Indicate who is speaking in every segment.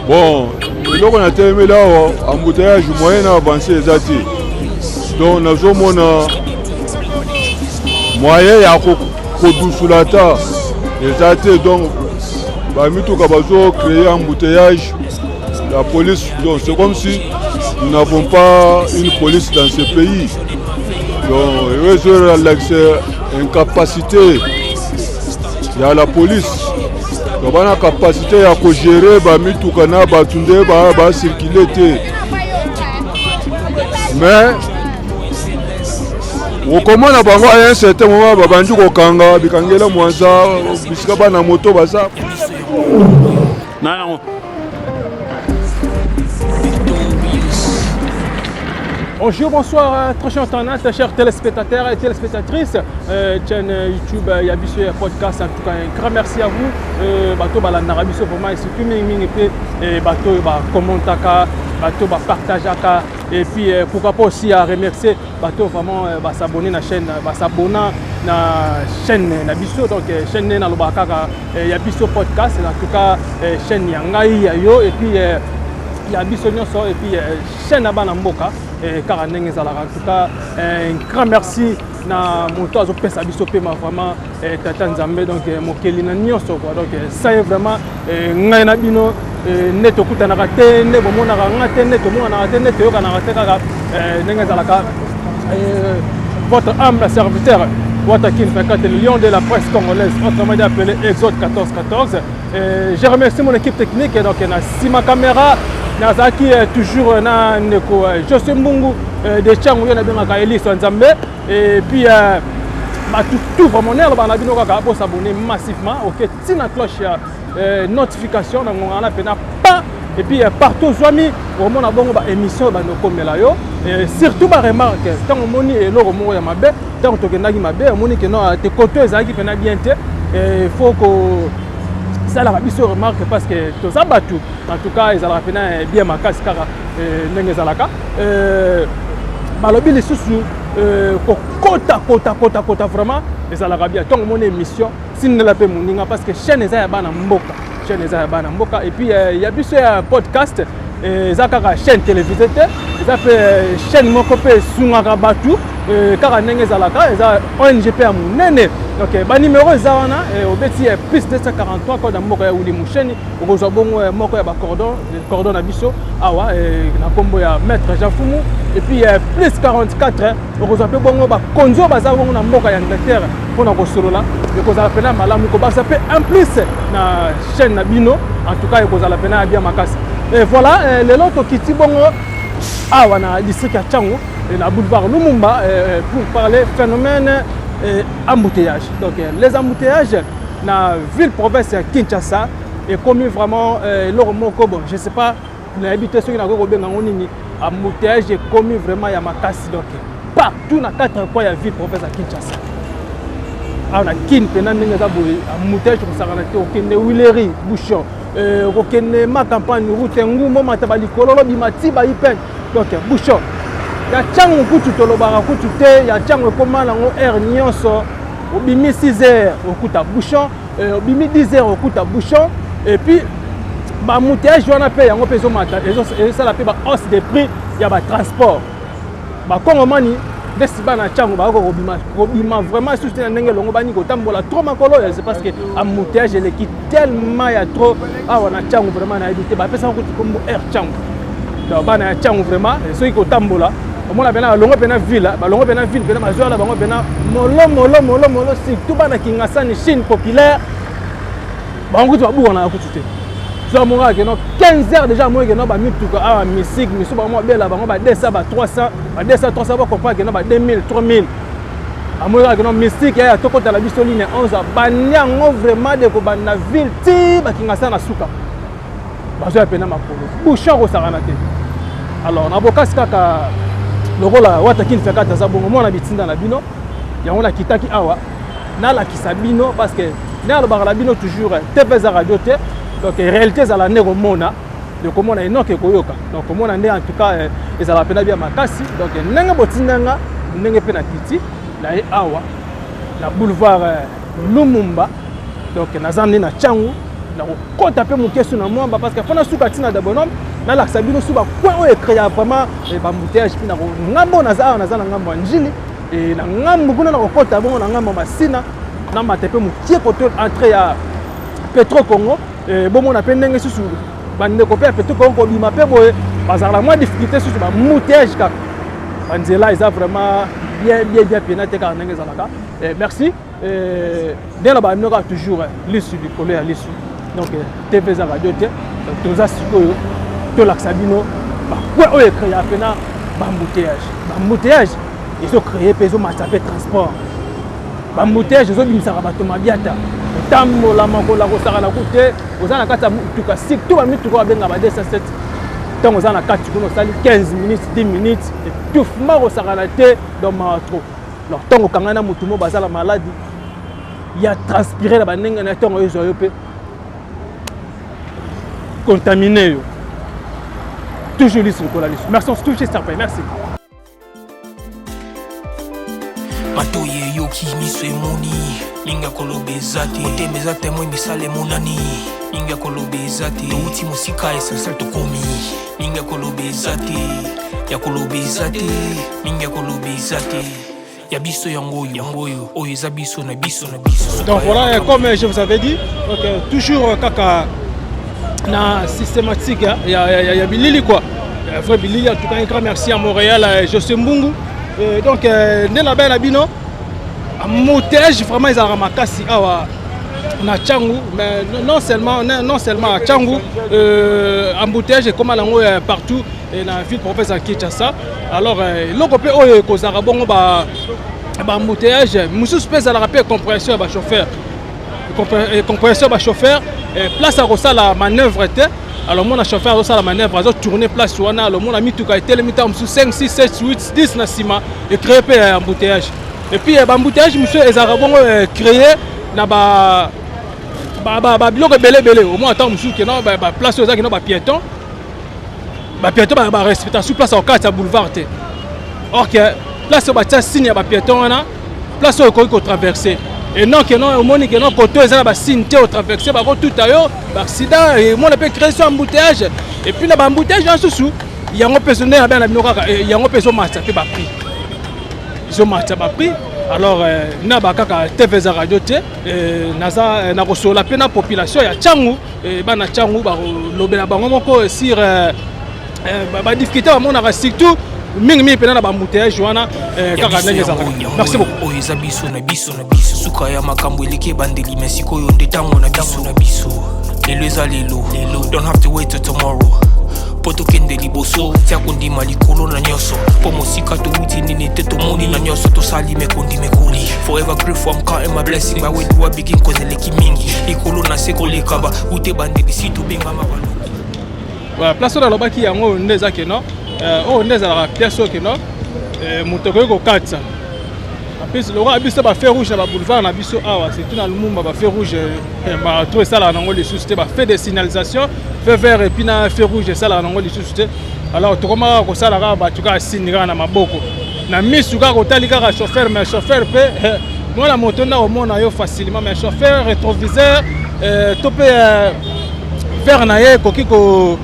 Speaker 1: Bon, donc on a terminé là, embouteillage moyen avancé les athées. Donc nous avons moyen à Kodousoulata les athées. Donc, nous avons créé un embouteillage. La police, donc c'est comme si nous n'avons pas une police dans ce pays. Donc, il y a une capacité. Il y a la police. Donc, on a la capacité à gérer, à circuler. Mais, on commence à un certain moment,
Speaker 2: Bonjour, bonsoir, très chers internautes, chers téléspectateurs et téléspectatrices. Chaîne YouTube, il y a un podcast. En tout cas, un grand merci à vous. Bateau Balanarabi, vraiment, et surtout, bateau commentaka, bateau partagaka. Et puis, pourquoi pas aussi à remercier bateau vraiment s'abonner à la chaîne, s'abonner à la chaîne Nabiso. Donc, chaîne Nalobakaka, il y a Biso podcast. En tout cas, chaîne Yangai Yayo. Et puis, il y a Biso Nyoso. Et puis, chaîne Abanamboka. Car en tout cas, un grand merci à mon toit de Pesa Bissopé, vraiment, Tata Nzambe, donc mon Kelina Nyoso. Donc, ça est vraiment, Nainabino, Neto Kutanarate, Nebo Monarate, Neto Monarate, Neto Kanarate, Nengazalaka, votre humble serviteur, Watakin Fakat, le lion de la presse congolaise, autrement dit appelé Exode 1414. Je remercie mon équipe technique, donc, Sima Caméra. Nazaki toujours na neko José Mbungu de Tchangu na benga Elis Nzambe et puis tout vraiment nerf ba na bino kaka pour s'abonner massivement OK tina cloche notification na ngona pena pas et puis partout zoami vraiment na bongo ba émission ba noko melayo et surtout ba remarque tant moni eloko mo ya mabe tant to kendaki mabe moni que non te koto ezaki pena bien te il faut que ça la rabiso remarque parce que tout ça battu en tout cas ils allaient bien ma casse car n'engezalaka balobi les sous kota vraiment ils allaient bien tant mon émission si ne la paie moninga parce que chaîne eza ya bana mboka et puis il y a biso un podcast zakaka chaîne télévisée ils appellent chaîne mokopé sungaka batu car n'engezalaka eza ONGP à munene. Donc, ba numéro zawana au beti plus 243 code moko ya uli musheni okozwa bongo moko ya ba cordon na biso awa na kombo ya maître Jean Fumu et puis plus 44 okozwa pe bongo ba konzo baza bongo na mboka ya Angleterre pona ko solola ekozala pena malamu ko basa pe en plus na chaîne na bino en tout cas ekozala pena bien makasi et voilà le loto kiti bongo awa na district ya Tchangu na boulevard Lumumba pour parler phénomène embouteillage. Donc les embouteillages dans la ville-province de Kinshasa est commis vraiment bon, je ne sais pas, l'habitation qui n'a pas embouteillage est commis vraiment à Makassi. Donc partout dans 4 coins de la ville-province de Kinshasa. Alors on a embouteillage pour s'arrêter au Kenya Willery, Bouchon, au Kenya ma campagne route Ngumo Matabali Kololo Bimati Baïpen. Donc Bouchon. Il y a Tchangu kutu tolobara kutu te, il y a Tchangu koma nango air nyonso, obimi 6 heures au kuta bouchon, obimi 10 heures au kuta bouchon, et puis ba mouteillage wana pe yango peso mata, et ça la pe ba hausse des prix, il y a ba transport. Ba kongomani desiba na Tchangu ba ko obima vraiment soutenir ndenge longo bani ko tambola trop makolo, c'est parce que embouteillage il est tellement il y a trop ah wana Tchangu vraiment na éviter ba pesa kutu comme air Tchangu. Donc ba na Tchangu vraiment, ceux qui ko tambola on a bien longo pena ville pena mazola bango pena molo surtout bana kingasani Chine populaire bango tu babu na kutute so mo ga que non 15 heures déjà moi que non ba mituka ah musique miso bango bela bango ba 200 ba 300 ba 200 300 ba comprendre que non ba 2000 3000 amour ga que non musique ya toko ta la biso ligne 11 banyango vraiment de ko bana ville ti ba kingasana suka bazo pena makolo bouchon ko saranate alors na bokas kaka lokola Watakin Fakat azabongo mona bitinda na bino yango la kitaki awa na la kisabino parce que na lo la bino toujours TV za radio te donc réalité za la nego mona de comment na enoke koyoka donc mona ndé en tout cas ezala pena bien makasi donc ndenge botindanga ndenge pena kiti la awa na boulevard Lumumba donc nazandi na Tchangu na kota pe mokesu na mwamba parce que fona suka tina da bonhomme na la sabino suba quoi o créer vraiment ba embouteillage puis na ngambo na za na ngambo njili et na ngambo kuna na kota bongo na ngambo masina na matepe mokie côté entrée ya Petro Congo bomo na pe ndenge susu bande ko pe Petro Congo bima pe boye bazar la moins difficulté susu ba embouteillage ka banzela ils a vraiment bien pénaté car ndenge zalaka merci dès là bas nous a toujours l'issue du collet à l'issue donc TV za radio te toza sikoyo to laksabino ba quoi o créer apena ba embouteillage ils ont créé peso matapé transport ba embouteillage ils ont bimisaka bato mabiata tambola makola ko saka na kote ozana kata tuka surtout ba mituko ba benga ba 207 tant aux ana kati kuno sali 15 minutes 10 minutes tout maro saka na te dans ma trop alors tant okangana mutu mo bazala maladie il y a transpiré la banenga na tant oyo yo pe contaminé yo toujours lisse ko la lisse merci on se touche ça merci
Speaker 3: matoye yoki miso emoni linga kolobezate otembezate mo misale monani linga kolobezate uti musika esensel tokomi linga kolobezate ya kolobezate linga kolobezate ya biso yangoyo oyo eza biso na biso
Speaker 2: donc voilà comme je vous avais dit donc toujours kaka na systématique ya bilili quoi vrai bilili en tout cas un grand merci à Montréal José Mbungu donc ndé na bana bino embouteillage vraiment ils ont ramakasi awa na Tchangu mais non seulement à Tchangu embouteillage comme lango partout et dans la ville province à Kinshasa alors l'okopé oyo kozara bongo ba embouteillage mususu pesa la rappel compréhension ba chauffeur compréhension ba chauffeur place à rosa la manœuvre était alors mon chauffeur rosa la manœuvre a tourner place wana alors mon ami tout a été limité en 5 6 7 8 10 na sima et créer embouteillage et puis embouteillage monsieur ezara bongo créer na ba biloko belé au moins attends monsieur que non ba place aux qui non ba piéton ba respecter sous place au 4 boulevard te OK place ba tia signe ba piéton wana place au ko traverser et non que non au moni que non côté ezala ba signe te au traverser ba ko tout ayo ba accident et mon peut créer sur embouteillage et puis là ba embouteillage en sous il y a un personnel bien la binokaka il y a un personne match pe ba prix ils ont match ba prix alors na bakaka TV za radio te naza na kosola pe na population ya Tchangu bana Tchangu ba lobela bango moko sur ba difficulté ba mona surtout mingi pe na ba embouteillage wana kaka ndenge za merci beaucoup
Speaker 3: oyo za biso na biso suka ya makambo eleke bandeli merci koyo ndetango na biso lelo eza lelo don't have to wait till tomorrow poto kende liboso tia kondima likolo na nyoso po mosika to wuti nini te to moni na nyoso to sali mekondi mekoli forever grateful I'm counting my blessing ba when you begin cause eleki mingi likolo na seko lekaba ute bandeli situ benga mabalo
Speaker 2: voilà place na lobaki yango ndeza ke no ndeza la pièce ke no mutoko ko katsa apesi le roi biso ba feu rouge na ba boulevard na biso awa c'est tout na lumumba ba feu rouge ba tout ça là nango les sociétés ba fait des signalisations feu vert et puis na feu rouge ça là nango les sociétés alors to koma ko sala ka ba tuka signira na maboko na misuka ko talika ka chauffeur mais chauffeur pe moi la moto na au mona yo facilement mais chauffeur rétroviseur to pe vert na ye koki ko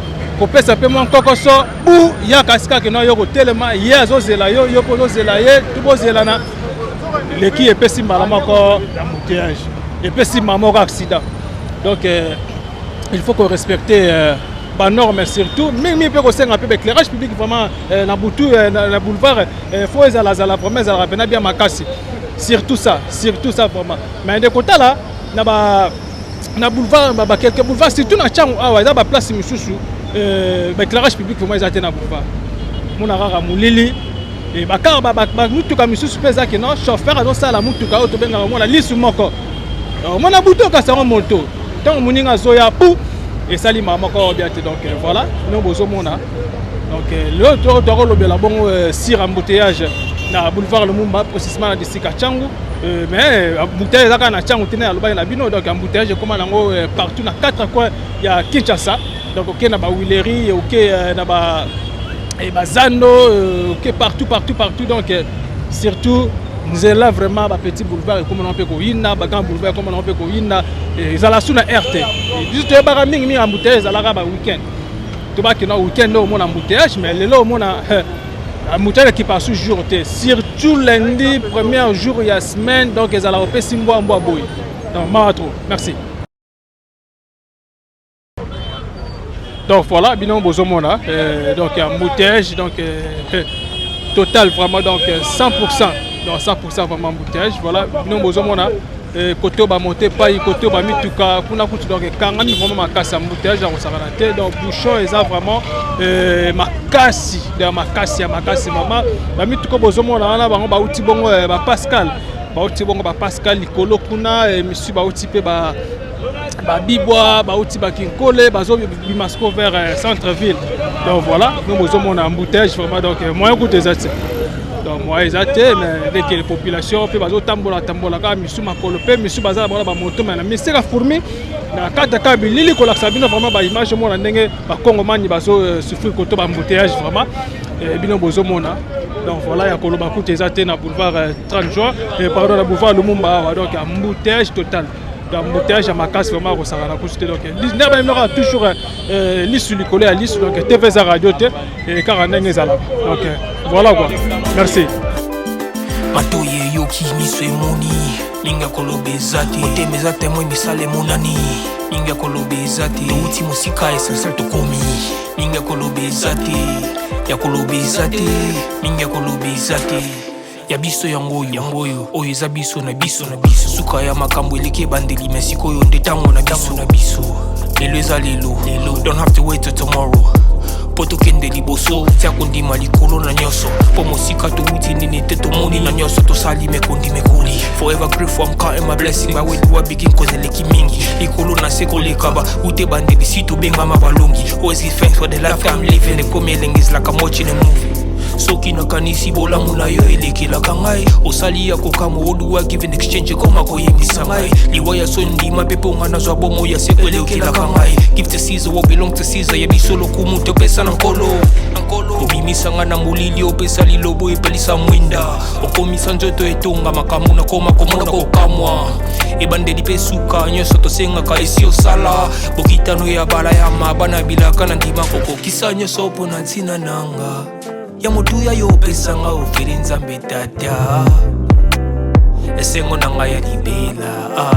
Speaker 2: pesa pe mon kokoso ou ya kasika ke no yo ko telema ya zo zela yo ko zo zela ye tu bo zela na l'équipe est pessimiste à l'embouteillage et pessimiste à accident donc il faut qu'on respecte les normes surtout même il peut aussi un peu d'éclairage public vraiment na butu na boulevard faut la promesse à rappeler bien makasi surtout ça vraiment mais de côté là na boulevard quelques boulevards surtout na Tchangu ah ouais ça ba place misusu éclairage public vraiment ils étaient na boulevard mon arara mulili et bakar mutuka misusu pesa ke non chauffeur ado sala mutuka auto benga mona lisu moko mona buto ka sa moto tant muninga zoya pou et sali moko bien donc voilà nous bozo mona donc l'autre to lobela bon sir embouteillage na boulevard Lumumba précisément na district Tchangu mais embouteillage zaka na Tchangu tena loba na bino donc embouteillage comme nango partout na quatre coins ya Kinshasa donc OK na ba Willery OK na ba et Bazano, partout donc surtout nzela vraiment ba petit boulevard comme on peut koyina ba grand boulevard comme on peut koyina ezala suna RT juste ba mingi mingi embouteillage ezala ba week-end to ba kina week-end au mon embouteillage mais lelo au mon embouteillage qui passe jour surtout lundi premier jour il y a semaine donc ezala opé simbo mbo boy donc maatro merci. Donc voilà, binon bozomona donc embouteillage donc total vraiment donc 100%. Donc 100% vraiment embouteillage. Voilà, binon bozomona côté ba monter pas côté ba mituka kuna kutu donc kangani vraiment makasi embouteillage à Rosaranate donc bouchon et ça vraiment makasi de makasi maman ba mituka bozomona wana bango ba uti bongo ba Pascal likolo kuna monsieur ba uti pe ba Bibwa, Baouti Bakinkole, Bazo Bimasco vers centre-ville. Donc voilà, nous sommes en embouteillage vraiment. Donc moi, écoutez ça. Donc moi, mais avec les populations, puis Bazo Tambola, Missu Makolope, Missu Baza, Moto, mais c'est la fourmi. Na kata kabili ko la sabino vraiment ba image mo na ndenge ba Congomani bazo souffrir côté ba embouteillage vraiment bino bozo mona. Donc voilà, ya koloba koute za te na boulevard 30 juin et pardon na boulevard Lumumba donc embouteillage total. Embouteillage à ma casse vraiment au Sarana Cousté donc il aura toujours l'issue du collé à l'issue donc TV radio et Karaneng Zala donc voilà quoi merci.
Speaker 3: Matoye yoki miswe moni linga kolobe zati temeza temo misale monani linga kolobe zati uti musika essentiel to komi linga kolobe zati ya kolobe zati linga kolobe zati ya biso yangoyo oyo eza biso na biso suka ya makambo eleke bandeli mesiko yo ndetango na biso lelo eza lelo don't have to wait till tomorrow poto kende liboso tia kondima likolo na nyoso po mosika to uti nini te to moni na nyoso to sali mekondi mekoli forever grateful I'm counting my blessing by way do I begin cause eleki mingi likolo na seko lekaba ute bandeli si to benga mabalongi always give thanks for the life I'm living the coming is like I'm watching a movie. Soki nakanisi bola muna yo elekela kangai osali ya kokamo oduwa give in exchange koma koyembisa ngai liwaya sondi mapepo ngana zwa bomo ya sekwelekela kangai give to Caesar what belong to Caesar ya bisolo kumuntu pesa na nkolo obimisa ngana mulili opesa lilobo epelisa mwinda okomisa njoto etonga makamu na koma komona kokamwa ebandeli pesuka nyoso tosengaka esi osala bokitano ya bala ya mabana bilaka na ndima kokokisa nyoso pona ntina nanga ya motuya yo pesanga oferi nzambe tata esengo na ngai ya libela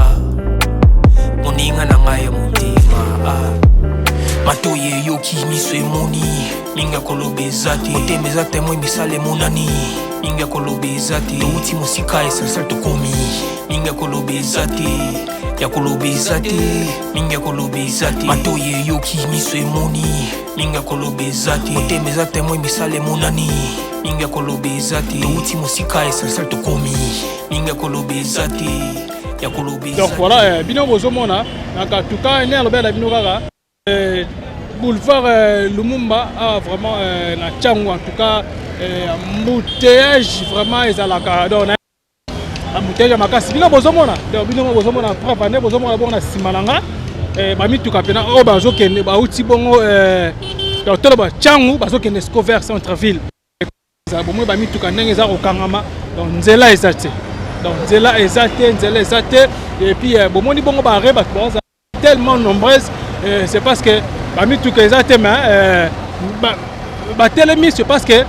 Speaker 3: moninga na ngai ya motema matoye yoki miso emoni linga kolobe zati otemeza temo misale monani linga kolobe zati outi mosika essentiel to komi linga kolobe zati ya kolobe zati linga kolobe zati matoye yoki miso emoni linga kolobe zati otemeza temo misale monani linga kolobe zati outi mosika essentiel to komi linga kolobe zati ya kolobe zati.
Speaker 2: Donc voilà bino bozomona naka tuka ne alobela bino kaka boulevard Lumumba a vraiment na Tchango en tout cas embouteillage vraiment ezalaka donc embouteillage makasi bino bozomona donc bino bozomona preuve ne bozomona bona simalanga ba mituka pena o bazokende ba uti bongo donc tolo ba Tchango bazokende sco vers centre ville za bomwe ba mituka ndenge za kokangama donc nzela ezate donc nzela ezate et puis bomoni bongo ba reba tellement nombreuses c'est parce que parmi tout que ça mais telemi c'est parce que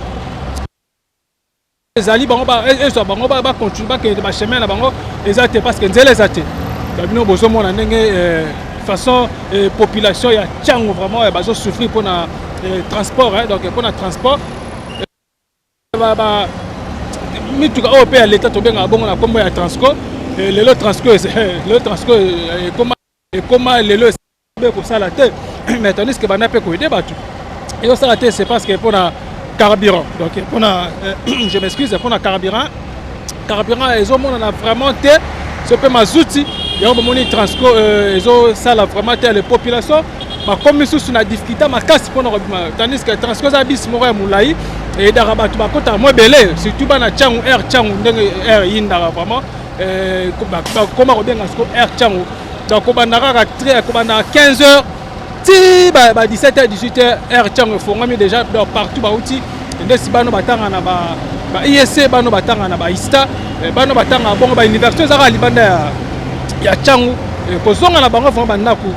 Speaker 2: les ali bango ba bango ba continuer que ba chemin na bango exact parce que nzela ezate bino bozomona ndenge façon population ya Tchango vraiment bazo souffrir pour na transport donc pour na transport ba mituka OP à l'état to benga bongo na kombo ya Transco le Transco comment le pour ça la tête mais tandis que bana peut aider batu et ça la tête c'est parce que pour la carburant donc pour la je m'excuse pour la carburant ils ont on a vraiment té ce peu mazouti et on moni Transco ils ont ça la vraiment té les populations ma comme sous na difficulté ma casse pour tandis que Transco za bis mora moulai et darabatu ba kota mo belé surtout bana Tchango air Tchango ndenge air yinda vraiment comment on bien air Tchango donc on a très comme à 15h ti ba 17h 18h air Tchango fongami déjà donc partout ba outil ndesi bano batanga na ba ba ISC bano batanga na ba ISTA bano batanga bongo ba université za libanda ya Tchangu kozonga na bango vraiment bandako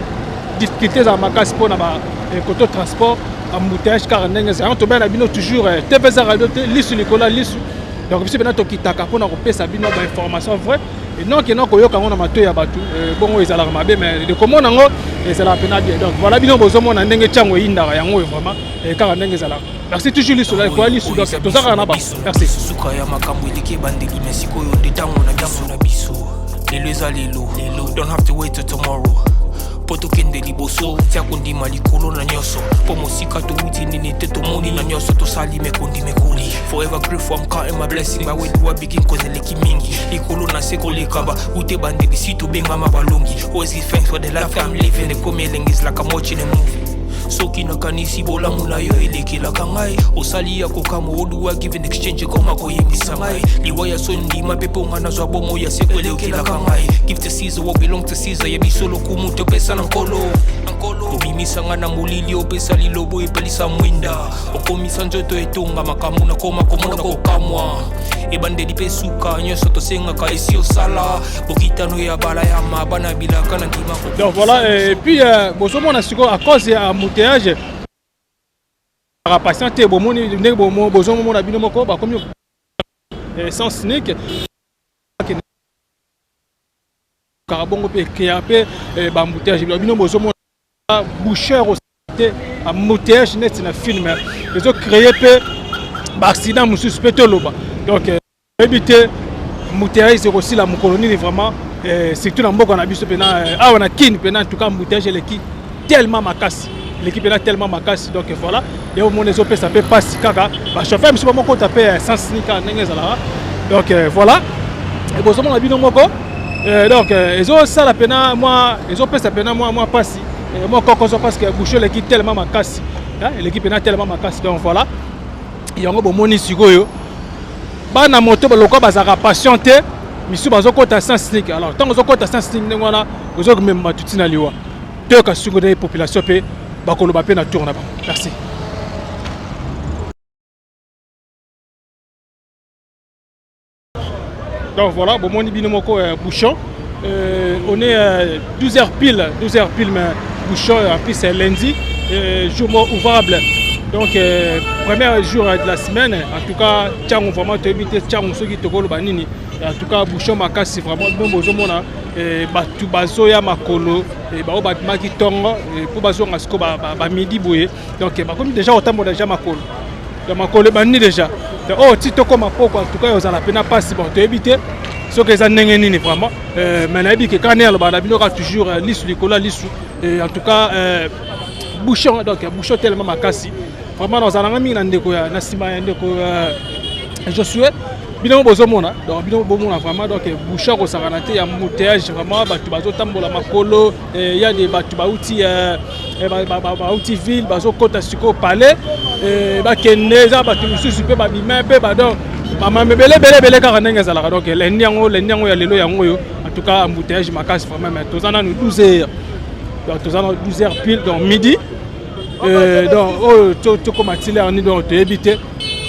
Speaker 2: difficultés za makasi pona ba côté transport embouteillage car ndenge za to bana bino toujours TVZ radio lisu likola lisu donc biso bena to kitaka pona ko pesa bino ba information vrai et non que non ko yoka ngona mato ya batu bongo ezala mabe mais de comment nango ezala pena bien donc voilà bino bozomona ndenge Tchangu yindaka yango vraiment car ndenge ezala merci toujours lisu la ko lisu donc to zaka na ba merci
Speaker 3: suka ya makambo eliki bandeli mesiko yo ndetango na biso na biso lelo ezalelo don't have to wait till tomorrow poto kende liboso tia kondima likolo na nyoso po mosika to wuti nini te to moni na nyoso to sali mekondi mekoli forever grateful I'm counting my blessing my way do I begin cause eleki mingi likolo na seko lekaba ute bandeli sito benga mabalongi always give thanks for the life I'm living the coming is like I'm watching a movie soki nakanisi bolamu na yo elekelaka ngai osali ya kokama oduwa give in exchange koma koyebisa ngai liwa ya sondima mpe mpo nga nazwa bomo ya seko elekelaka ngai give to Caesar what belong to Caesar yebiso lokumu topesa na nkolo obimisa nga na molili opesa lilobo epelisa mwinda okomisa nzoto etonga makambo nakoma komona kokamwa ebandeli mpe suka nyonso tosengaka esi osala bokitano ya bala ya mabana bilaka na ndima
Speaker 2: donc voilà et puis bozomona siko à cause ya embouteillage patiente bomoni ndenge bozomona bino moko bakomi sans sneak karabongo pe créa pe embouteillage bino bozomona boucheur au embouteillage net na film ils ont créé pe accident mususu pe toloba donc éviter embouteillage c'est aussi la colonie vraiment surtout dans mboka na biso pena awa na kin pena en tout cas embouteillage l'équipe tellement makasi l'équipe est tellement makasi donc voilà et au monde les opé ça peut passer kaka ba chauffeur monsieur moko taper sans sneaker ndenge zala donc voilà et bosomo na bino moko donc ils ont ça la pena moi ils ont pesa pena moi passi moi kokozo parce que boucher l'équipe tellement makasi l'équipe est tellement makasi donc voilà yango bomoni sikoyo bana moto baloko bazaka patienté misu bazokota sans sneak alors tant bazokota sans sneak ndenge wana ozomema tutina liwa toyoka sungo de population pe bakoloba pe na tour na ba merci. Donc voilà bomoni bino moko bouchon on est 12h pile mais bouchon en plus c'est lundi jour ouvrable. Donc, premier jour de la semaine, en tout cas, Tchangu vraiment te éviter Tchangu ceux qui te collent banini. En tout cas, bouchon makasi vraiment bon bozomona batu bazoya makolo et ba obatima ki tongo pour bazo ngasko ba midi boye. Donc ba comme déjà autant déjà makolo. Donc makolo bani déjà. Oh tito comme poko en tout cas aux la pena passe bon te éviter ce que ça ndenge nini vraiment mais na bi que kanel ba na bino ka toujours lisu likola lisu en tout cas bouchon donc bouchon tellement makasi. Vraiment dans un ami ndeko ya nasima ndeko je souhaite bino bozomona donc bino bomona vraiment donc bouchard au saranate ya embouteillage vraiment batu bazo tambola makolo il y a des batu bauti bauti ville bazo kota siko palais ba kende za batu mususu pe ba bima pe ba donc mama mebele bele ka ndenge zala donc lenyango ya lelo yango yo en tout cas embouteillage makasi vraiment mais tozana nous 12h donc tozana 12h pile donc midi donc tout comme atile on donc te éviter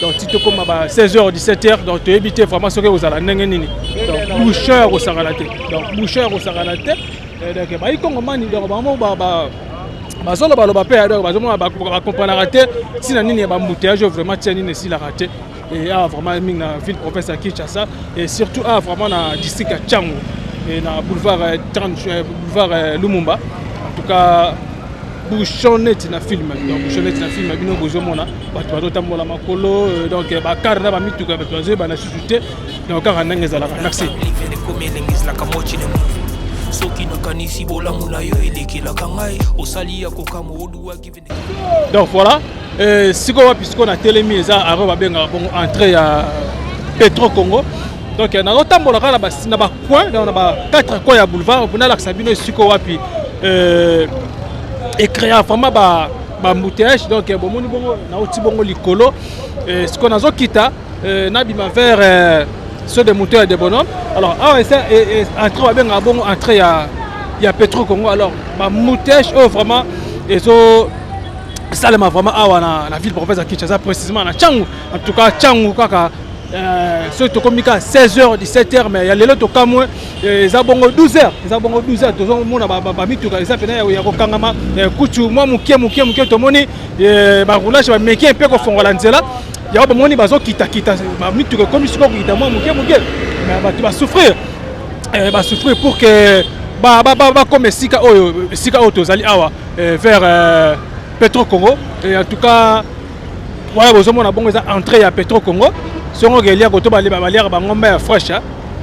Speaker 2: donc tu comme 16h 17h donc te éviter vraiment ce que vous allez ndenge nini donc boucheur au saralate donc boucheur au saralate donc ba ikongo mani donc ba bazolo baloba pe donc bazomona ba comprendre raté si na nini ba embouteillage vraiment tieni ne si la raté et vraiment ming na ville province à Kinshasa et surtout vraiment na district à Tchangu et na boulevard Lumumba en tout cas bouchonnette na film donc bouchonnette na film bino bozomona bato bazotambola makolo donc bakar na bamituka bato bazoye bana susute donc kaka ndenge ezalaka merci. Donc voilà siko wapi siko na telemi eza aro babenga bongo entrée ya Petro Congo donc na rotambola kala na ba coin donc na ba 4 coins ya boulevard pour na la sabino siko wapi et créer vraiment ba embouteillage donc bomoni bongo na oti bongo likolo ce qu'on a zo kita na bima vers ceux des moteurs de bonhomme alors entrer ba bongo entrer ya Petro Congo alors ba embouteillage vraiment ezo salema vraiment awa na ville province à Kinshasa précisément na Tchangu en tout cas Tchangu kaka soki tokomika à 16h 17h mais ya lelo tokamwe eza bongo 12h tozomona bamituka eza pena ya kokangama kutu mwa moke tomoni baroulage bameki mpe kofongola nzela yango bamoni bazokitakita bamituka ekomi sikoyo kokita mwa moke mais bato basouffrir pour que bakoma esika oyo tozali awa vers Petro Congo et en tout cas voilà bozomona bongo eza entrée ya Petro Congo songo gelia koto balière bangomba fraîche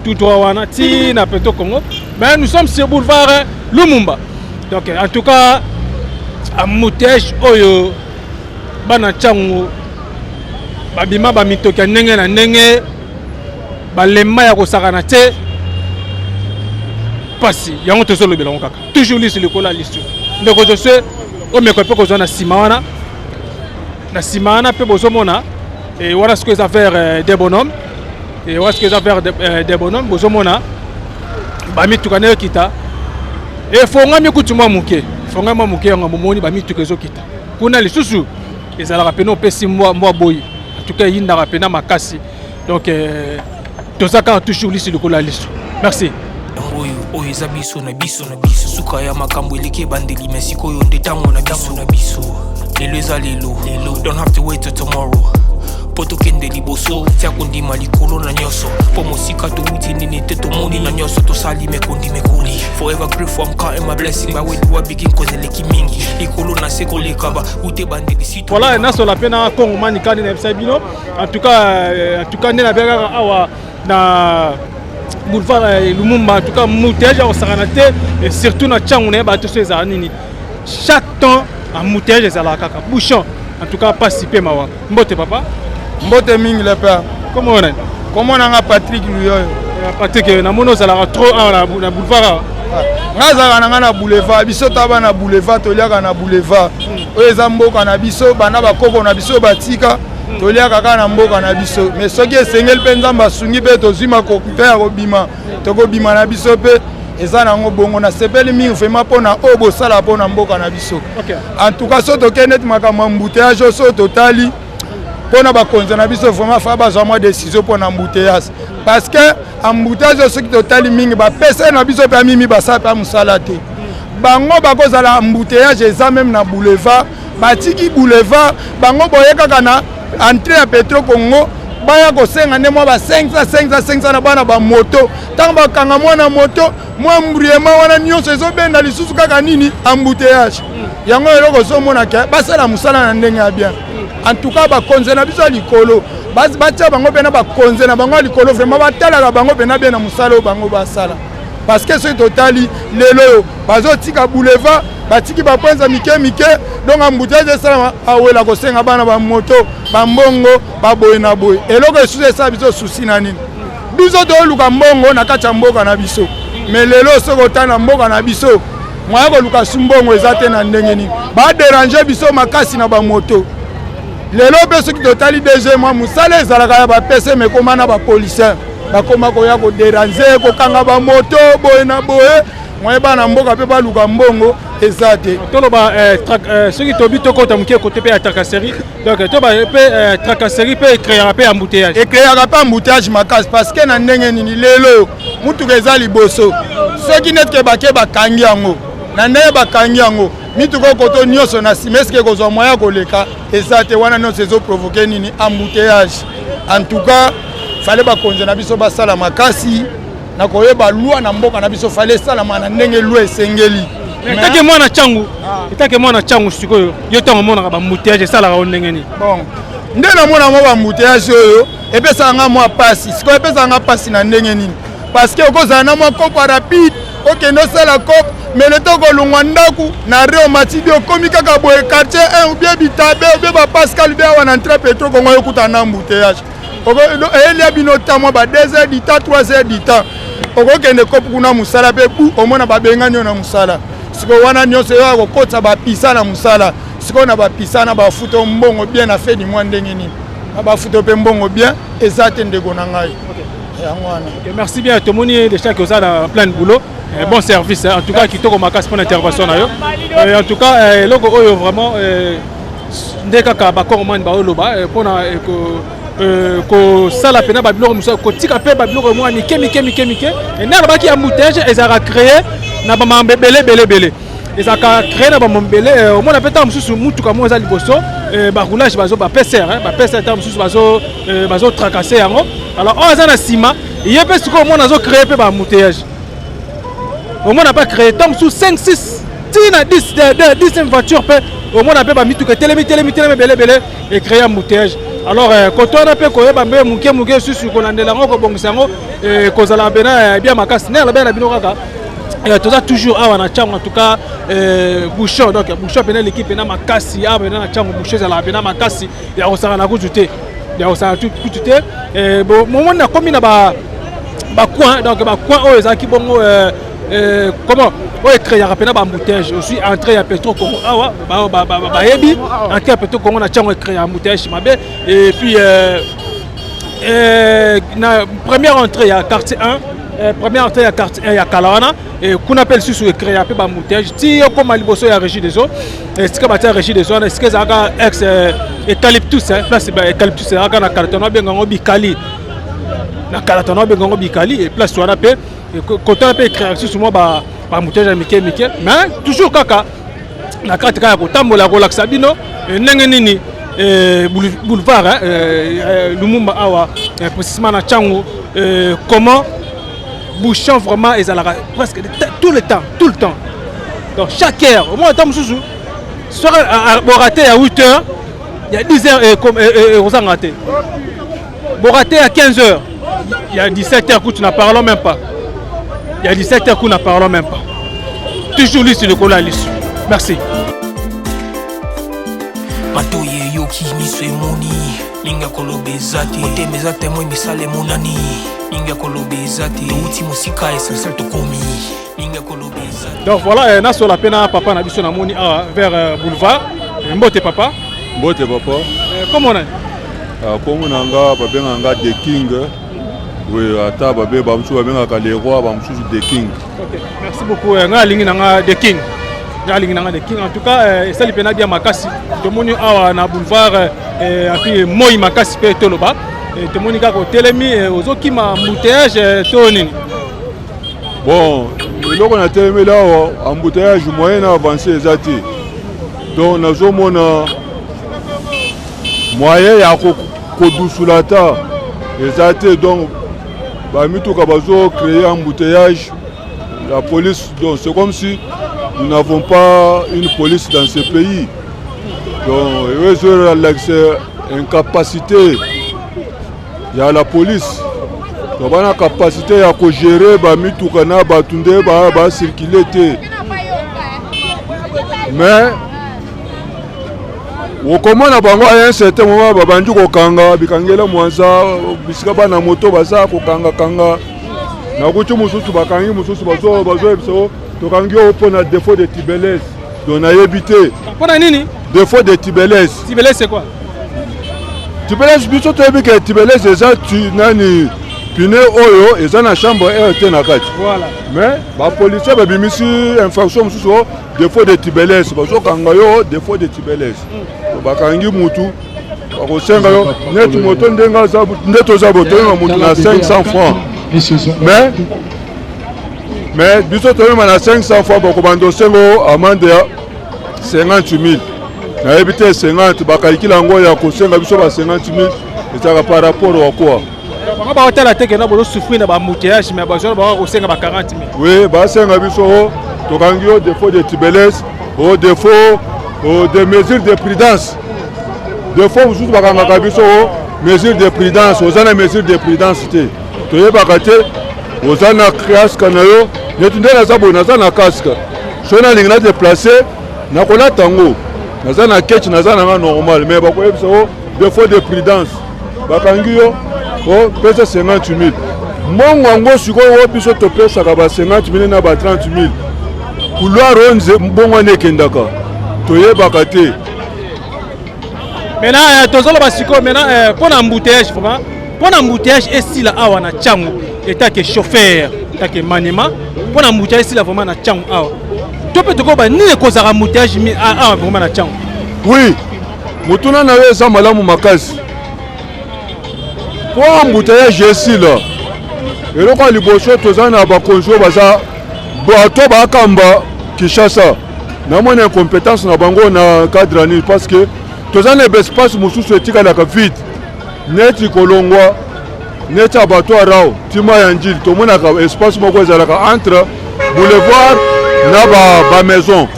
Speaker 2: tout droit wana ti na Petro Congo mais nous sommes sur boulevard Lumumba donc en tout cas embouteillage oyo bana changu babima bamitoka ndenge na ndenge balemba ya kosakana te pasi yango tozolobela ngo kaka toujours liste likola liste ndeko jose omeko pe kozwa na sima wana pe bozomona et voilà ce que ça faire des bonhommes et voilà ce que ça faire des bonhommes bozomona bamituka na kita et fongami kutumwa muke yango momoni bamituka ezokita kuna lisusu ezalaka pena opesi mwa boyi en tout cas yindaka pena makasi donc tozaka toujours liste likola liste merci
Speaker 3: oyo eza biso na biso suka ya makambo eleki ebandeli me sikoyo nde ntango na biso lelo eza lelo don't have to wait till tomorrow po tokende liboso tia kondima likolo na nyonso po mosika touti nini te tomoni na nyonso tosali mekoli forever grateful I'm counting my blessing bawediwa begin cause eleki mingi likolo na se kolekaba ute bandeli sito
Speaker 2: voilà nasola pena kongo manikani na ebisa bino en tout cas nde nabengaka awa na boulevard Lumumba en tout cas embouteillage au Saranate et surtout na Tchangou na bato so ezala nini chaque temps embouteillage ezala kaka bouchon en tout cas pas si peu mawa mbote papa
Speaker 4: mbote mingi le père
Speaker 2: comment
Speaker 4: on a Patrick Luyoyo
Speaker 2: Patrick na mono ezala trop na boulevard
Speaker 4: ngazaka na boulevard biso taba na boulevard toliaka na boulevard oyo eza mboka na biso bana bakoko na biso batika toliaka kaka na mboka na biso mais soki esengeli mpe nzambe asungi mpe tozwi makokupe ya kobima tokobima na biso mpe eza nango bongo nasepeli mingi vraimen mpona oyo bosala mpona mboka na biso en tout cas so tokende eti makambo ya embouteillage oyo so totali mpona bakonzi na biso vraimen fa bazwa mwa décision mpona embouteillage parce que embouteillage oyo soki totali mingi bapesa na biso mpe amimi basala mpe mosala te bango bakozala embouteillage eza meme na boulevard batiki boulevard bango boye kaka na entrée ya Petro Congo baya kosenga nde mwa ba 500 na bana ba moto ntango bakanga mwana moto mwa mbriema wana nyonso ezobenda lisusu kaka nini embouteillage yango eloko ozomona ke basala mosala na ndenge ya bien en tout cas bakonze na biso likolo batia bango mpena bakonze na bango likolo vraiment batalaka bango mpena bien na mosala oyo bango basala parce que soki totali lelo bazotika boulevard batiki bapwenza mike donc embouteillage esalama awela kosenga bana bamoto bambongo baboye na boye eloko esusu esala biso susi na nini biso tooluka mbongo na kati ya mboka na biso mais lelo soki otali na mboka na biso mwaya koluka su mbongo eza te na ndenge nini baderange biso makasi na bamoto lelo mpe soki totali dg mwa mosala ezalaka ya bapese mekoma na bapolisien bakoma koya koderange kokanga bamoto boye na boye mwaya bana mboka mpe baluka mbongo eza te
Speaker 2: toloba soki tobi tokota moke kote mpe ya tracasserie donc toba mpe tracasserie mpe ekreaka mpe embouteillage
Speaker 4: ekreaka mpe embouteillage makasi parce que na ndenge nini lelo mutuka eza liboso soki netike bake bakangi yango na ndenge bakangi yango mituka okoto nyonso na nsima eske kozwa moya koleka eza te wana nyonso ezoprovoke nini embouteillage en tout cas fale bakonzi na biso basala makasi na koyeba lwa na mboka na biso fale esalama na ndenge lwa esengeli
Speaker 2: etake mwana changu sikoyo yo ntango omonaka bambouteillage esalaka o ndenge nini
Speaker 4: bon nde namona mwa bambouteillage oyo epesaka nga mwa pasi sikoyo epesaka nga pasi na ndenge nini parce que okozala na mwa kopa rapide okende osala kope mais le temps kolongwa ndaku na reo matidi okomi kaka boye quartier 1 ou bien bitabe ou bien bapascal bien awa na entrée Petro Congo yokuta na embouteillage eyelia bino ta mwa ba 2h du temps 3h du temps okokende kope kuna mosala mpe bu omona babengani yo na mosala sikoyo wana nyonso yo akokotisa bapisa na mosala sikoyo na bapisa na bafuta mbongo bien na fedi mwa ndenge nini na bafuta mpe mbongo bien eza te ndeko na ngai yango wana
Speaker 2: merci bien tomoni déjà que oza na plein de boulot bon service en tout cas kitoko makasi pour l'intervention na yo en tout cas eloko oyo vraiment nde kaka bakongomani baoloba mpona kosala pena babiloko mosusu kotika mpe babiloko mwa mike e nde alobaki embouteillage ezalaka créé na bamambo ebele ezalaka créé na bamambo ebele omona mpe ntango mosusu mutuka moko eza liboso baroulage bapeser ntango mosusu bazotracase yango alors oyo aza na nsima ye mpe sikoyo omona azocréé mpe baembouteillage omona mpe créé ntango mosusu 5-6 tina 10 voiture mpe omona mpe bamituka etelemi ebele ecréé embouteillage alors koto wana mpe koyeba mpe moke susu kolandela yango kobongisa yango kozala bena bia makasi nde alobi na bino kaka toza toujours awa na ntango en tout cas bouchon donc bouchon pena l'équipe pena makasi awa pena na ntango bouchon ezalaka pena makasi ya kosala na kutu te momoni nakomi na bacoin donc bacoin oyo ezalaki bongo comment oyo ekréyaka pena baembouteillage aussi entrée ya Petro Congo awa bayebi entrée ya Petro Congo na ntango ekréya embouteillage mabe et puis na première entrée ya quartier 1 première entrée ya quartier 1 ya Kalawana et kuna pe lisusu ekréya pe baembouteillage ti okoma liboso ya régie des eaux esika batia régie des eaux na esika ezalaka ex eucalyptus place eucalyptus ezalaka na Kalatana bengango Bikali na Kalatana bengango Bikali et place wana pe côté un peu créatif sur moi ba moutage mike mais toujours kaka na carte kaka kotambola relaxa bino ndenge nini boulevard Lumumba awa précisément na Tchango comment bouchon vraiment ezalaka presque tout le temps donc chaque heure au moins temps mususu soir raté à 8h il y a 10h comme on raté raté à 15h il y a 17h que tu n'en parlons même pas. Il y a 17h qu'on ne parle même pas. Toujours lui sur le cola lisse. Merci.
Speaker 3: Matoye yoki miswe moni linga kolobezati ote mezate moi misale monani linga kolobezati uti musika essentiel to komi linga kolobezati.
Speaker 2: Donc voilà na sur la pena papa na biso na moni vers boulevard Mbote papa. Comment on est
Speaker 1: comme on a babenga The King. Oui, ata babe bamsu babengaka les rois bamsu The King.
Speaker 2: OK, merci beaucoup. Nga lingi nanga The King. En tout cas, ça li pena bien makasi. Tomoni awa na boulevard et puis moi makasi pe toloba. Tomoni ka ko telemi ozoki ma embouteillage to nini.
Speaker 1: Bon, eloko na telemi là embouteillage moyen avancé ezati. Donc nazomona moyen ya ko dusulata ezati donc mituka bazo créer embouteillage la police donc c'est comme si nous n'avons pas une police dans ce pays donc c'est incapacité il y a la police donc on a capacité à gérer mituka na batunde ba circuler mais okomona bango à un certain moment babandi kokanga bikangela mwanza bisika bana moto baza kokanga na kutu mususu bakangi mususu bazo ebiso tokangi opona défaut de tibelès donc na yebité
Speaker 2: pona nini
Speaker 1: défaut de tibelès
Speaker 2: c'est quoi
Speaker 1: tibelès biso to ebika tibelès eza nani pine oyo eza na chambre RT na kati
Speaker 2: voilà
Speaker 1: mais ba policier babimisi infraction mususu défaut de tibelès bazo kanga yo défaut de tibelès bakangi mutu bakosenga yo neti moto ndenga za ndeto za botonga mutu na 500 francs mais biso toyema na 500 francs bakobando sengo amende ya 50 000 na ebite 50 bakalikila yango ya kosenga biso ba 50 000 ezaka par rapport à quoi
Speaker 2: bango baotala teke na bolo souffrir na bamouteillage mais bazo ba kosenga ba 40 000
Speaker 1: oui basenga biso tokangi yo défaut de tibelès au défaut des mesures de prudence. Des fois, vous avez des mesures de prudence. Vous avez des mesures de prudence. Vous avez des casques. Vous avez des casques. Si vous avez déplacé, vous avez des tango. Vous avez des catch, vous avez normal. Mais vous avez des défauts de prudence. Vous avez 50 000. Moi, si vous avez 50 000 na 30 000. Couloir bon nekendaka. Toye bakate.
Speaker 2: Maintenant tozolo basiko maintenant pour embouteillage vraiment pour embouteillage ici là awa na Tchango état que chauffeur état que manema pour embouteillage ici là vraiment na Tchango awa. To peut ko ba ni kozaka embouteillage mi vraiment na Tchango.
Speaker 1: Oui. Mutuna na yo eza malamu makasi. po embouteillage esila eloko liboso toza na bakonjo baza bato bakamba Kinshasa namona incompétence na bango na cadre ni parce que toza na espace mosusu etikalaka vide neti kolongwa neti abattoir rao tima ya njili tomonaka espace moko ezalaka entre boulevard na ba maison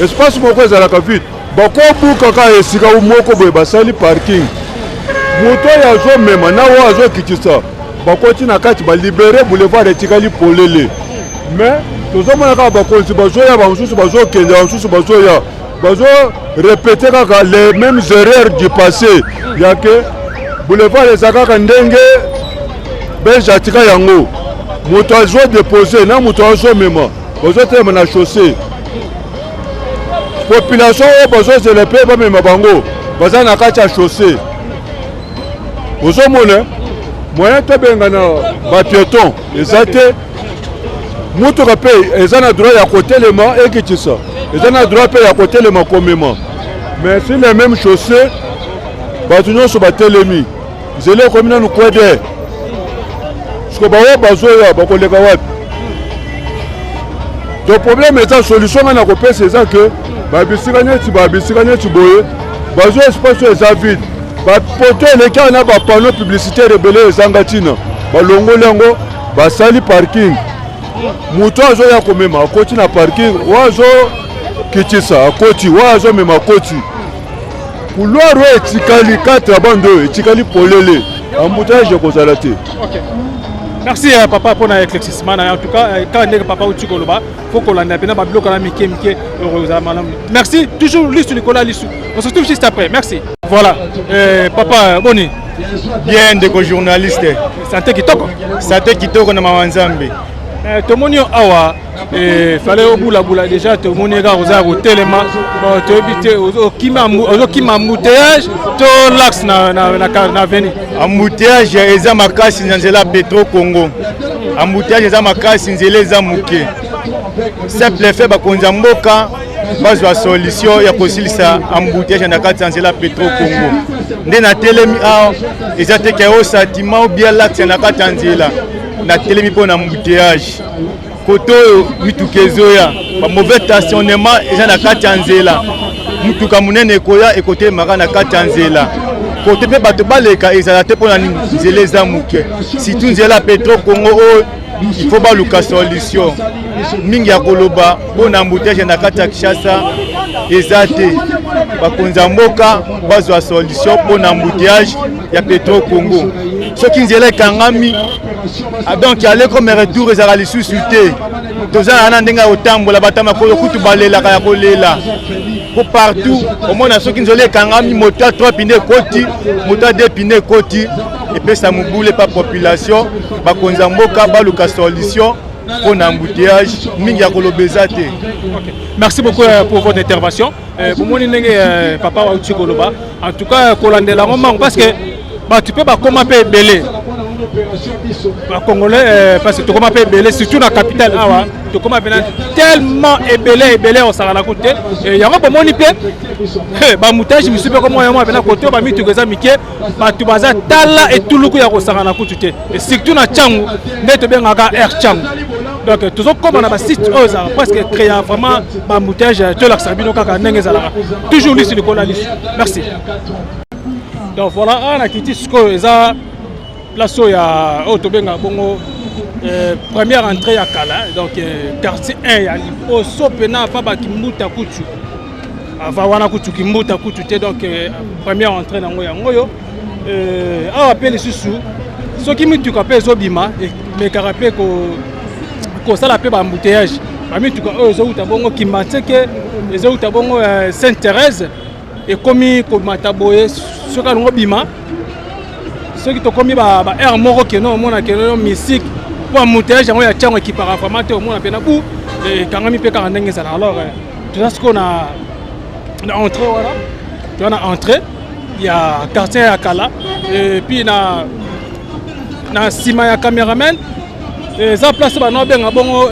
Speaker 1: espace moko ezalaka vide bakobukaka esika moko boye basali parking moto oyo azomema na oyo azokitisa bakoti na kati balibere boulevard etikali polele mais tozomona kaka bakonzi bazoya bamosusu bazokende bamosusu bazoya bazorepete kaka les mêmes erreurs du passé yake boulevard eza kaka ndenge belge atika yango moto azodepose na moto azomema bazotelema na chaussée population oyo bazozela mpe bamema bango baza na kati ya chaussée ozomona moyen tobenga na bapieton eza te motuka mpe eza na droit ya kotelema ekitisa eza na droit mpe ya kotelema komema mais sur les mêmes chaussées bato nyonso batelemi nzela ekomi nanu kwede siko baoyo bazoya bakoleka wapi to problème eza solution nga na kopesa eza ke babisika neti boye bazo espace eza vide bapoto elekaka na bapano publicitaire ebele ezanga ntina balongoli yango basali parking moto azoya komema akoti na parking oyo azokitisa akoti oyo azomema akoti couloir oyo etikali 4 bande oyo etikali polele embouteillage ekozala te.
Speaker 2: Merci papa pour l'éclaircissement. En tout cas, quand on est papa ou tu koloba, faut qu'on ait bien bablo qu'on a miké. Merci. Toujours Lissou Nicolas Lissou. On se retrouve juste après. Merci. Voilà. Papa Boni.
Speaker 4: Bien de journaliste.
Speaker 2: Santé Kitoko.
Speaker 4: Santé Kitoko na mawanzambe.
Speaker 2: Tout le monde awa. Fallait au bout la boula déjà. Tout le monde est au téléma. Tu habites au Kima embouteillage. Tout l'axe na veni.
Speaker 4: Embouteillage eza makasi nzela Petro Congo. Embouteillage eza makasi nzela eza muke. Simple fait bakonza mboka bazwa solution ya kosilisa embouteillage na kati nzela Petro Congo. Nde na telemi a eza te ka o sentiment ou bien l'axe na kati nzela. Na telemi po na embouteillage. Koto mitukezoya ba mauvais stationnement eza na kati nzela. Mutuka munene koya ekote maka na kati nzela. Côté pe bato baleka ezala te pona nzela eza muke surtout nzela Petro Congo il faut baluka solution mingi ya koloba pona embouteillage na kati ya Kinshasa eza te bakonza mboka bazwa solution pona embouteillage ya Petro Congo soki nzela ekangami donc yale comme retour ezala lisusu te tozala na ndenga otambola batama kolo kutu balelaka ya kolela pour partout au monde ceux qui nous ont kangami moteur 3 pine koti moteur 2 pine koti et puis ça moboule pas population ba konza mboka ba luka solution pour embouteillage mingi ya kolobezate.
Speaker 2: Merci beaucoup pour votre intervention. Pour mon ndenge papa wa Tchikoloba en tout cas kolandela ngomang parce que bah tu peux pas comment payer belé Congolais parce que tu commences à payer surtout dans la capitale awa tu commences à tellement ébélé au Sahara côté et il y a pas mon ipé bah moutage je suis pas comment moi venir côté bah mi tu que ça miké bah tu baza tala et tout le coup ya au Sahara côté et surtout na Tchangu net bien aga air Tchangu donc toujours comme on a site presque créé vraiment bah moutage tu la sabino kaka ndenge zala toujours lui sur le cola merci. Donc voilà on a quitté ce que ça place ya Otobenga bongo première entrée à Kala donc quartier 1 ya Liboso pena pa ba kimbuta kutu ava wana kutu kimbuta kutu te donc première entrée nango ya ngoyo a appelé susu soki mituka pe zobima mais karape ko sala pe ba embouteillage ba mituka ozo uta bongo kimateke ezo uta bongo Sainte-Thérèse et komi ko mataboye soka ngo bima ceux qui ont commis ba air moko que non mona que non musique pour embouteillage yango ya Tchango qui para formaté au mona pena bu et kangami pe ka ndenge ça alors tout ça ce qu'on a entré voilà tu as entré il y a quartier à Kala et puis na sima ya cameraman et ça place ba no benga bongo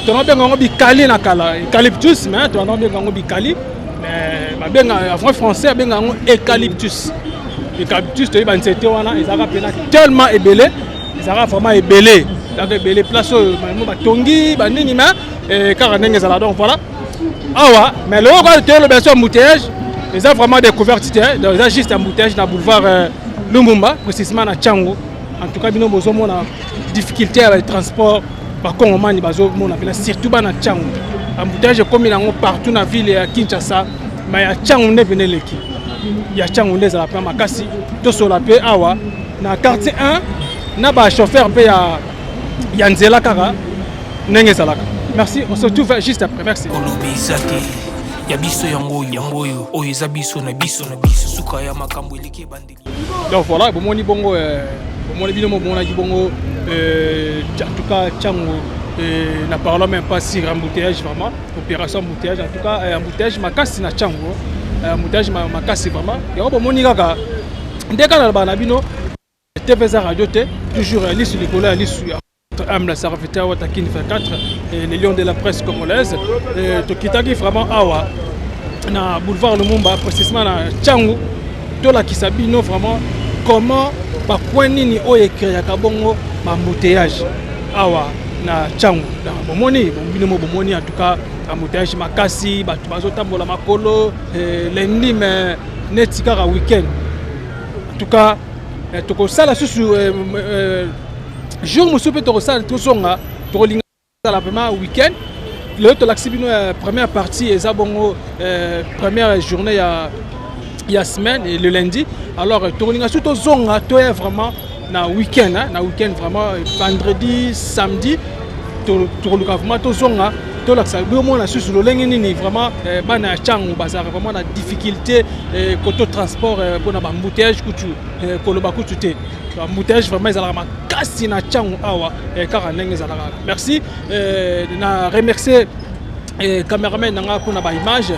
Speaker 2: to no benga ngo bikali na Kala eucalyptus mais to no benga ngo bikali mais ba benga en français benga ngo eucalyptus eucalyptus to ba nzete wana ezaka pena tellement ébélé ezaka vraiment ébélé donc ébélé place mo ba tongi ba nini mais car ndenge ezala donc voilà awa mais le ko te le besoin embouteillage eza vraiment découverte donc eza juste embouteillage na boulevard Lumumba précisément na Tchango en tout cas bino bozo mona difficulté avec transport ba kongomani bazo mona pena surtout ba na Tchango embouteillage comme nango partout na ville ya Kinshasa mais ya Tchango ne venez leki ya Tchango les ala pa makasi to sola pe awa na quartier 1 na ba chauffeur pe ya nzela kaka ndenge salaka. Merci, on se retrouve juste après. Merci. Donc voilà, bon moni bongo moni bino bon na bongo en tout cas Tchango n'a parlé même pas sur embouteillage vraiment, opération embouteillage en tout cas embouteillage makasi na Tchango, embouteillage makasi vraiment. Ya bon moni kaka ndeka na bana bino TVZ radio te toujours liste les collègues liste Amla Sarafeta Watakin 24 les lions de la presse congolaise Tokitaki vraiment awa na boulevard Lumumba précisément na Tchango to la Kisabino vraiment comment ba nini o écrit ya kabongo ba embouteillage awa na Tchango bomoni bombino bomoni en tout cas embouteillage makasi ba bazotambola makolo lundi mais netika ka week-end en tout cas toko sala susu jour monsieur peut te ressentir tout son là pour la première week-end le to l'axibino première partie et zabongo première journée il y a semaine et le lundi alors tourninga surtout zonga to est vraiment na week-end vraiment vendredi samedi to vraiment to zonga to l'axibino mo na susu lo lengi nini vraiment bana Tchango bazar vraiment na difficulté côté transport pour na embouteillage kutu koloba kutu te embouteillage vraiment ezalaka makasi na Tchango awa kaka ndenge ezalaka. Merci na remercier cameraman nanga pour na ba image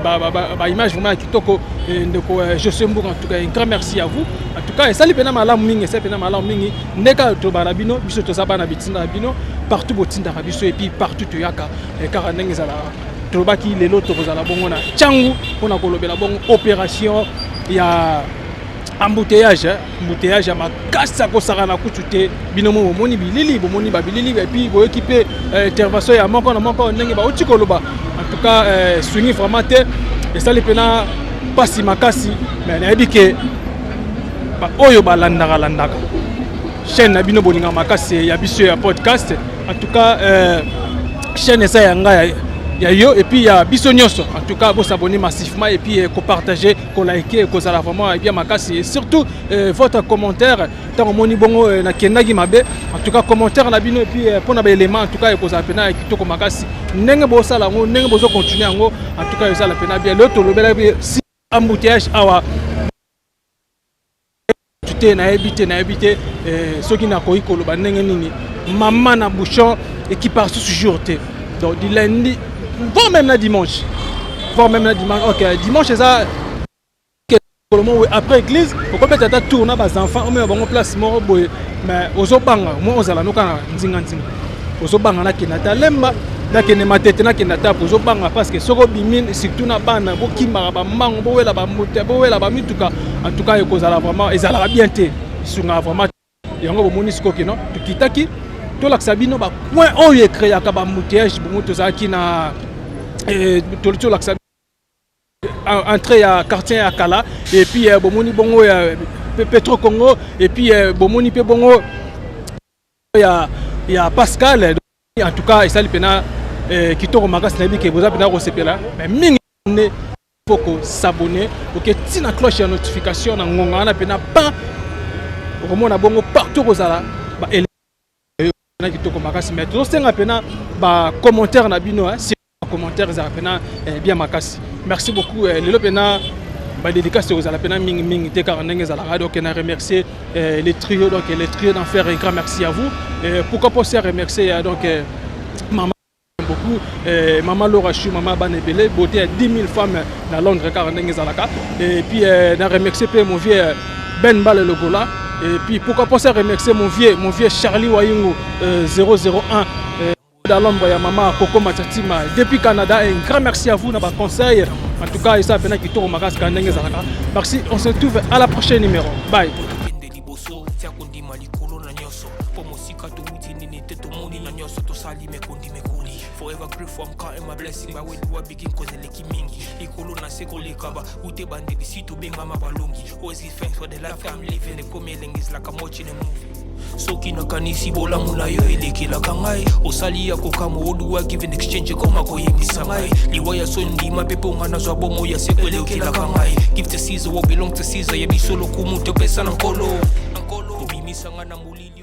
Speaker 2: ba image vraiment kitoko ndeko José Mbour en tout cas un grand merci à vous en tout cas esali pena malamu mingi esali pena malamu mingi ndeka to bana bino biso to zabana bitinda bino partout botinda biso et puis partout to yaka kaka ndenge ezalaka tolobaki lelo to kozala bongo na Tchango pona kolobela bongo opération ya embouteillage ya makasa kosaka na kutu te binomo bomoni bilili bomoni babilili et puis bo équiper intervention ya moko na moko ndenge ba oti koloba en tout cas swingi vraiment te esali pena pasi makasi mais na ebike ba oyo balandaka chaîne na bino boninga makasi ya biso ya podcast en tout cas chaîne esa ya nga ya yo et puis ya biso nyonso en tout cas vous s'abonner massivement et puis partager, liker, kozala vraiment bien makasi et surtout votre commentaire tant moni bongo na kenagi mabe en tout cas commentaire na bino et puis pour na ba élément en tout cas kozala pena kitoko makasi ndenge bo sala ngo ndenge bozo continuer ngo en tout cas kozala pena bien le to lobela si embouteillage awa tuté na habité ceux qui na koyi koloba ndenge nini maman na bouchon et qui part ce jour te donc du lundi voire même la dimanche. Ok, dimanche c'est ça. Après l'église, on peut peut-être tourner les enfants, on met en place mort boy. Mais aux obanga, moi aux alano kana nzinga. Aux obanga na kinata lemba, na kinema tete na kinata aux obanga parce que soko bimine surtout na bana bokima ba mango boela ba mote boela ba mituka. En tout cas ekozala vraiment ezala bien te. Sunga vraiment yango bomoni siko kino tukitaki. To la Sabino ba point oyo créé ya ba embouteillage bongo tozaki na to la Sabino entrée à quartier à Kala et puis bomoni bongo ya Petro Congo et puis bomoni pe bongo ya Pascal en tout cas esali pena kitoko makasi na biki boza pena ko sepela mais mingi ne faut s'abonner pour que tina cloche ya notification na ngonga na pena pa romona bongo partout kozala ba kitoko makasi mais to senga pena ba commentaire na bino si commentaire za pena bien makasi. Merci beaucoup lelo pena ba dédicace aux ala pena mingi te car ndenge za la radio que na remercier les trios donc les trios d'enfer un grand merci à vous pourquoi pas se remercier donc maman beaucoup maman Laura Chou maman Banebele beauté à 10 000 femmes dans Londres car ndenge za la et puis na remercier mon vieux Ben Bale Logola. Et puis pourquoi pas ça remercier mon vieux Charlie Wayungu 001 Dans l'ombre, il y a maman Coco Machatima depuis Canada. Un grand merci à vous dans vos conseils. En tout cas, il s'appelle Kitoro Magas Kandenge Zaraka. Merci, on se retrouve à la prochaine numéro. Bye.
Speaker 3: Forever grateful, I'm counting my blessing. But where do I begin? Cause the leki mingi. Ikolo na seko lekaba. Ute bande di situ bing mama balongi. Always give thanks for the life I'm living. The coming is like I'm watching a movie. Soki na kanisi bola muna yo eleki la kangai. Osali ya kokamo odu wa give in exchange koma ko yemi sangai. Liwaya sondi mapepo ngana zwa bomo ya seko eleki la kangai. Give to Caesar what belong to Caesar. Yebi solo kumu te pesa na kolo. Obi misanga na mulili.